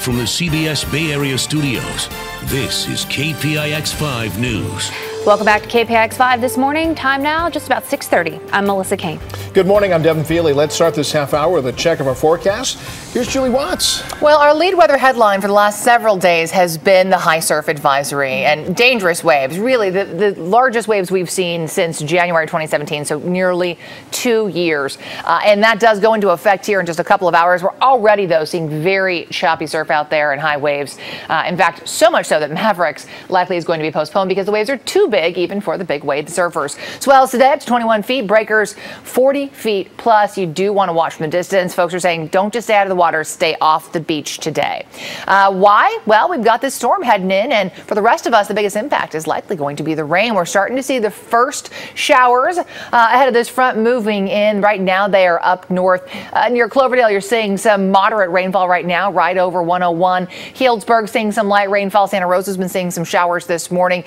from the CBS Bay Area studios, this is KPIX 5 News. Welcome back to KPIX 5 this morning. Time now, just about 6:30. I'm Melissa Kane. Good morning, I'm Devin Fehely. Let's start this half hour with a check of our forecast. Here's Julie Watts. Well, our lead weather headline for the last several days has been the high surf advisory and dangerous waves. Really, the largest waves we've seen since January 2017, so nearly 2 years. And that does go into effect here in just a couple of hours. We're already, though, seeing very choppy surf out there and high waves. In fact, so much so that Mavericks likely is going to be postponed because the waves are too big even for the big wave surfers. Swells today up to 21 feet, breakers 40 feet plus. You do want to watch from the distance. Folks are saying don't just stay out of the water, stay off the beach today. Why? Well, we've got this storm heading in, and for the rest of us, the biggest impact is likely going to be the rain. We're starting to see the first showers ahead of this front moving in. Right now, they are up north near Cloverdale. You're seeing some moderate rainfall right now, right over 101. Healdsburg seeing some light rainfall. Santa Rosa's been seeing some showers this morning.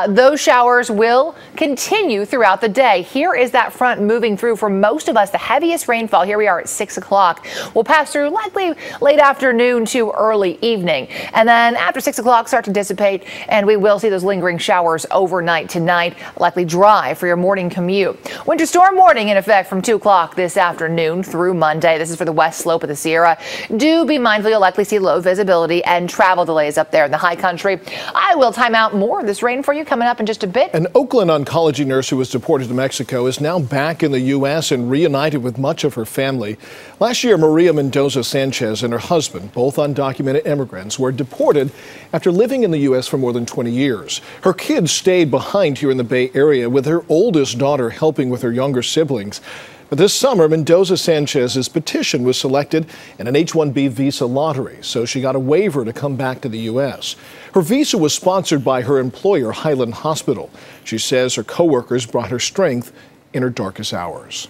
Those showers will continue throughout the day. Here is that front moving through for most of us. The heaviest rainfall, here we are at 6 o'clock, will pass through likely late afternoon to early evening. And then after 6 o'clock start to dissipate, and we will see those lingering showers overnight tonight, likely dry for your morning commute. Winter storm warning in effect from 2 o'clock this afternoon through Monday. This is for the west slope of the Sierra. Do be mindful you'll likely see low visibility and travel delays up there in the high country. I will time out more of this rain for you coming up in just a bit. An Oakland oncology nurse who was deported to Mexico is now back in the U.S. and reunited with much of her family. Last year, Maria Mendoza Sanchez and her husband, both undocumented immigrants, were deported after living in the U.S. for more than 20 years. Her kids stayed behind here in the Bay Area, with her oldest daughter helping with her younger siblings. But this summer, Mendoza Sanchez's petition was selected in an H-1B visa lottery, so she got a waiver to come back to the U.S. Her visa was sponsored by her employer, Highland Hospital. She says her coworkers brought her strength in her darkest hours.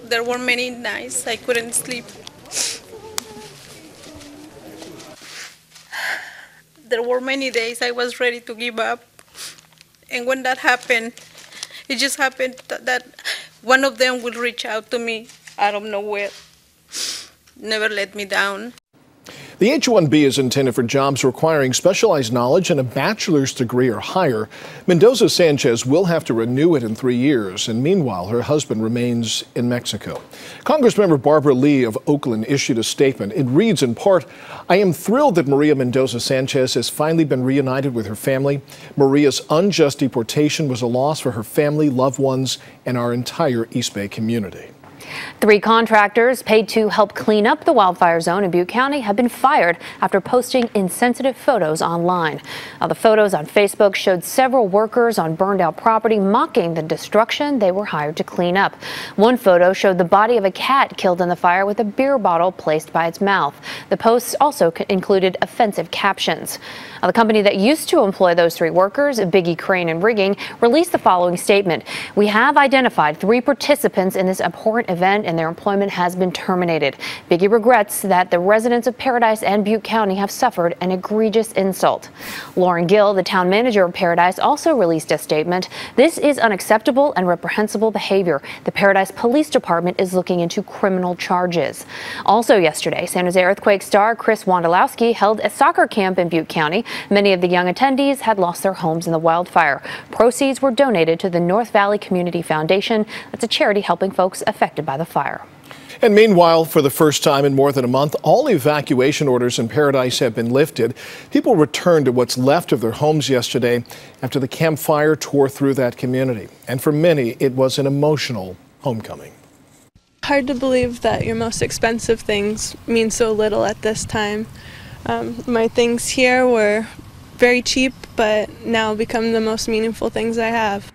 There were many nights I couldn't sleep. There were many days I was ready to give up. And when that happened, it just happened that one of them would reach out to me out of nowhere. Never let me down. The H-1B is intended for jobs requiring specialized knowledge and a bachelor's degree or higher. Mendoza Sanchez will have to renew it in 3 years, and meanwhile, her husband remains in Mexico. Congressmember Barbara Lee of Oakland issued a statement. It reads in part, "I am thrilled that Maria Mendoza Sanchez has finally been reunited with her family. Maria's unjust deportation was a loss for her family, loved ones, and our entire East Bay community." 3 contractors paid to help clean up the wildfire zone in Butte County have been fired after posting insensitive photos online. The photos on Facebook showed several workers on burned out property mocking the destruction they were hired to clean up. One photo showed the body of a cat killed in the fire with a beer bottle placed by its mouth. The posts also included offensive captions. The company that used to employ those 3 workers, Biggie Crane and Rigging, released the following statement. "We have identified 3 participants in this abhorrent event, and their employment has been terminated. Biggie regrets that the residents of Paradise and Butte County have suffered an egregious insult." Lauren Gill, the town manager of Paradise, also released a statement. "This is unacceptable and reprehensible behavior. The Paradise Police Department is looking into criminal charges." Also yesterday, San Jose earthquake star Chris Wondolowski held a soccer camp in Butte County. Many of the young attendees had lost their homes in the wildfire. Proceeds were donated to the North Valley Community Foundation. That's a charity helping folks affected by the fire. And meanwhile, for the first time in more than a month, all evacuation orders in Paradise have been lifted. People returned to what's left of their homes yesterday after the Camp Fire tore through that community. And for many, it was an emotional homecoming. Hard to believe that your most expensive things mean so little at this time. My things here were very cheap, but now become the most meaningful things I have.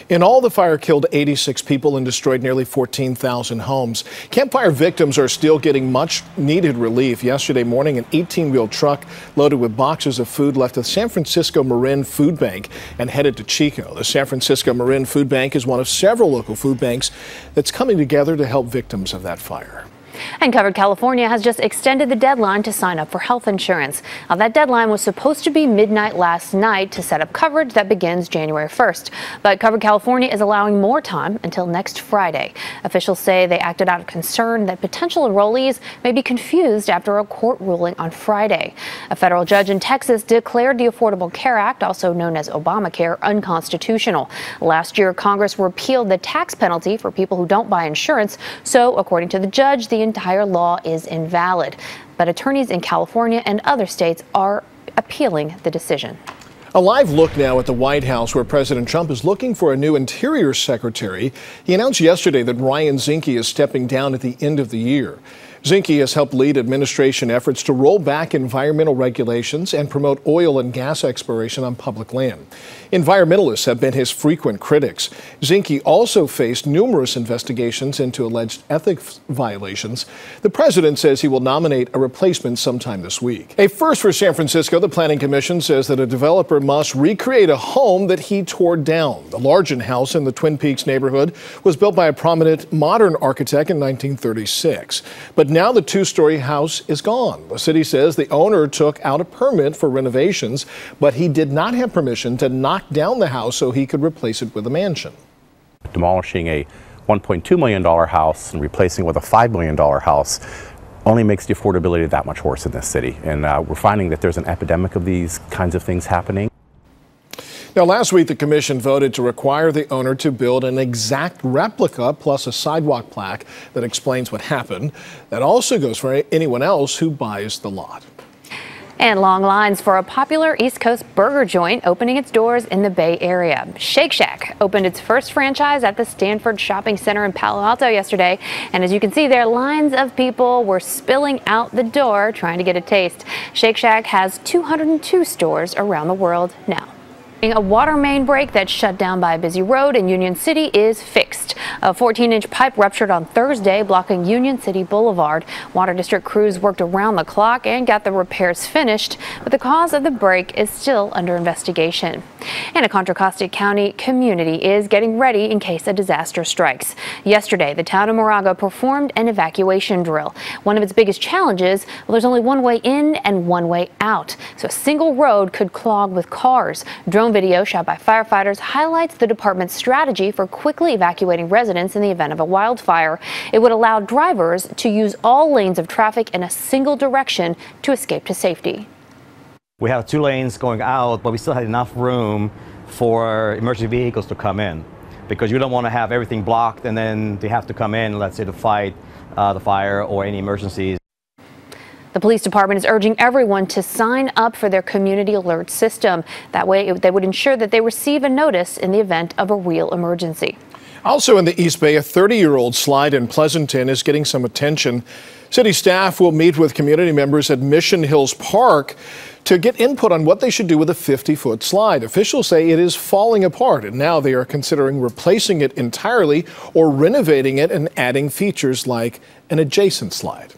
In all, the fire killed 86 people and destroyed nearly 14,000 homes. Campfire victims are still getting much needed relief. Yesterday morning, an 18-wheel truck loaded with boxes of food left the San Francisco Marin Food Bank and headed to Chico. The San Francisco Marin Food Bank is one of several local food banks that's coming together to help victims of that fire. And Covered California has just extended the deadline to sign up for health insurance. Now, that deadline was supposed to be midnight last night to set up coverage that begins January 1st. But Covered California is allowing more time until next Friday. Officials say they acted out of concern that potential enrollees may be confused after a court ruling on Friday. A federal judge in Texas declared the Affordable Care Act, also known as Obamacare, unconstitutional. Last year, Congress repealed the tax penalty for people who don't buy insurance. So, according to the judge, the entire law is invalid. But attorneys in California and other states are appealing the decision. A live look now at the White House, where President Trump is looking for a new Interior Secretary. He announced yesterday that Ryan Zinke is stepping down at the end of the year. Zinke has helped lead administration efforts to roll back environmental regulations and promote oil and gas exploration on public land. Environmentalists have been his frequent critics. Zinke also faced numerous investigations into alleged ethics violations. The president says he will nominate a replacement sometime this week. A first for San Francisco, the Planning Commission says that a developer must recreate a home that he tore down. The Largent house in the Twin Peaks neighborhood was built by a prominent modern architect in 1936. But now the two-story house is gone. The city says the owner took out a permit for renovations, but he did not have permission to knock down the house so he could replace it with a mansion. Demolishing a $1.2 million house and replacing it with a $5 million house only makes the affordability that much worse in this city. And we're finding that there's an epidemic of these kinds of things happening. Now, last week, the commission voted to require the owner to build an exact replica plus a sidewalk plaque that explains what happened. That also goes for anyone else who buys the lot. And long lines for a popular East Coast burger joint opening its doors in the Bay Area. Shake Shack opened its first franchise at the Stanford Shopping Center in Palo Alto yesterday. And as you can see there, lines of people were spilling out the door trying to get a taste. Shake Shack has 202 stores around the world now. A water main break that shut down by a busy road in Union City is fixed. A 14-inch pipe ruptured on Thursday, blocking Union City Boulevard. Water District crews worked around the clock and got the repairs finished, but the cause of the break is still under investigation. And a Contra Costa County community is getting ready in case a disaster strikes. Yesterday, the town of Moraga performed an evacuation drill. One of its biggest challenges, well, there's only one way in and one way out, so a single road could clog with cars. Drone video shot by firefighters highlights the department's strategy for quickly evacuating residents in the event of a wildfire. It would allow drivers to use all lanes of traffic in a single direction to escape to safety. We have 2 lanes going out, but we still had enough room for emergency vehicles to come in, because you don't want to have everything blocked and then they have to come in, let's say, to fight the fire or any emergencies. The police department is urging everyone to sign up for their community alert system. That way, they would ensure that they receive a notice in the event of a real emergency. Also in the East Bay, a 30-year-old slide in Pleasanton is getting some attention. City staff will meet with community members at Mission Hills Park to get input on what they should do with a 50-foot slide. Officials say it is falling apart, and now they are considering replacing it entirely or renovating it and adding features like an adjacent slide.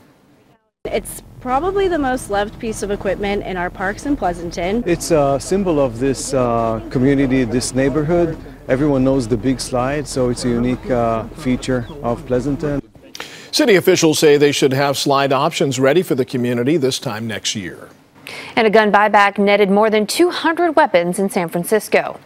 It's probably the most loved piece of equipment in our parks in Pleasanton. It's a symbol of this community, this neighborhood. Everyone knows the big slide, so it's a unique feature of Pleasanton. City officials say they should have slide options ready for the community this time next year. And a gun buyback netted more than 200 weapons in San Francisco.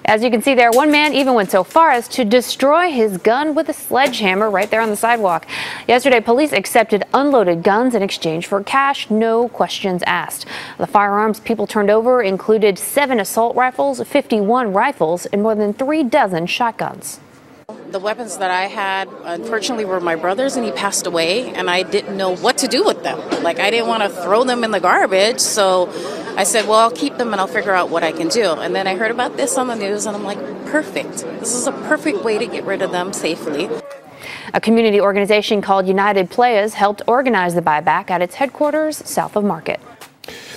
As you can see there, one man even went so far as to destroy his gun with a sledgehammer right there on the sidewalk. Yesterday, police accepted unloaded guns in exchange for cash, no questions asked. The firearms people turned over included 7 assault rifles, 51 rifles, and more than 3 dozen shotguns. The weapons that I had, unfortunately, were my brother's, and he passed away, and I didn't know what to do with them. Like, I didn't want to throw them in the garbage, so I said, well, I'll keep them and I'll figure out what I can do. And then I heard about this on the news, and I'm like, perfect. This is a perfect way to get rid of them safely. A community organization called United Players helped organize the buyback at its headquarters south of Market.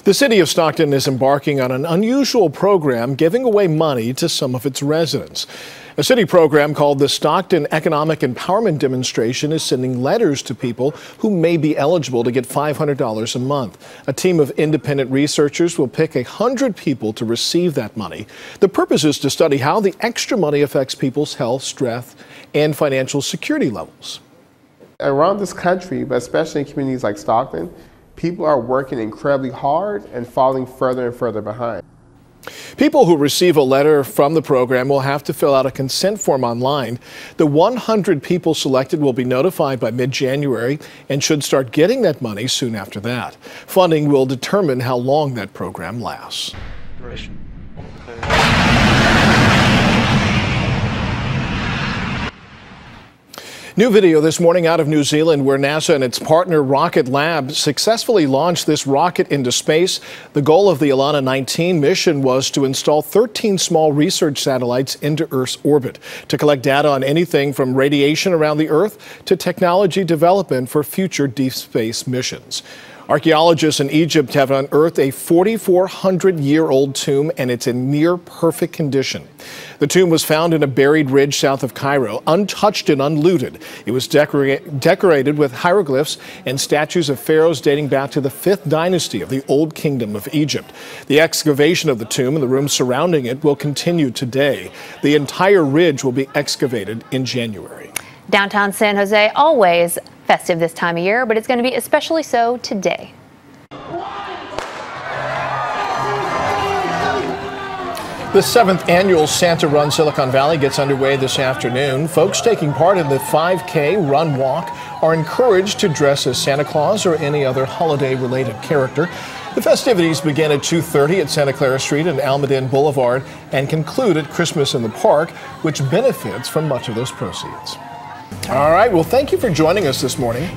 The city of Stockton is embarking on an unusual program giving away money to some of its residents. A city program called the Stockton Economic Empowerment Demonstration is sending letters to people who may be eligible to get $500 a month. A team of independent researchers will pick 100 people to receive that money. The purpose is to study how the extra money affects people's health, stress, and financial security levels. Around this country, but especially in communities like Stockton, people are working incredibly hard and falling further and further behind. People who receive a letter from the program will have to fill out a consent form online. The 100 people selected will be notified by mid-January and should start getting that money soon after that. Funding will determine how long that program lasts. New video this morning out of New Zealand where NASA and its partner Rocket Lab successfully launched this rocket into space. The goal of the Alana 19 mission was to install 13 small research satellites into Earth's orbit to collect data on anything from radiation around the Earth to technology development for future deep space missions. Archeologists in Egypt have unearthed a 4,400-year-old tomb, and it's in near-perfect condition. The tomb was found in a buried ridge south of Cairo, untouched and unlooted. It was decorated with hieroglyphs and statues of pharaohs dating back to the 5th dynasty of the Old Kingdom of Egypt. The excavation of the tomb and the rooms surrounding it will continue today. The entire ridge will be excavated in January. Downtown San Jose, always festive this time of year, but it's going to be especially so today. The 7th annual Santa Run Silicon Valley gets underway this afternoon. Folks taking part in the 5K Run Walk are encouraged to dress as Santa Claus or any other holiday-related character. The festivities begin at 2:30 at Santa Clara Street and Almaden Boulevard and conclude at Christmas in the Park, which benefits from much of those proceeds. All right, well, thank you for joining us this morning.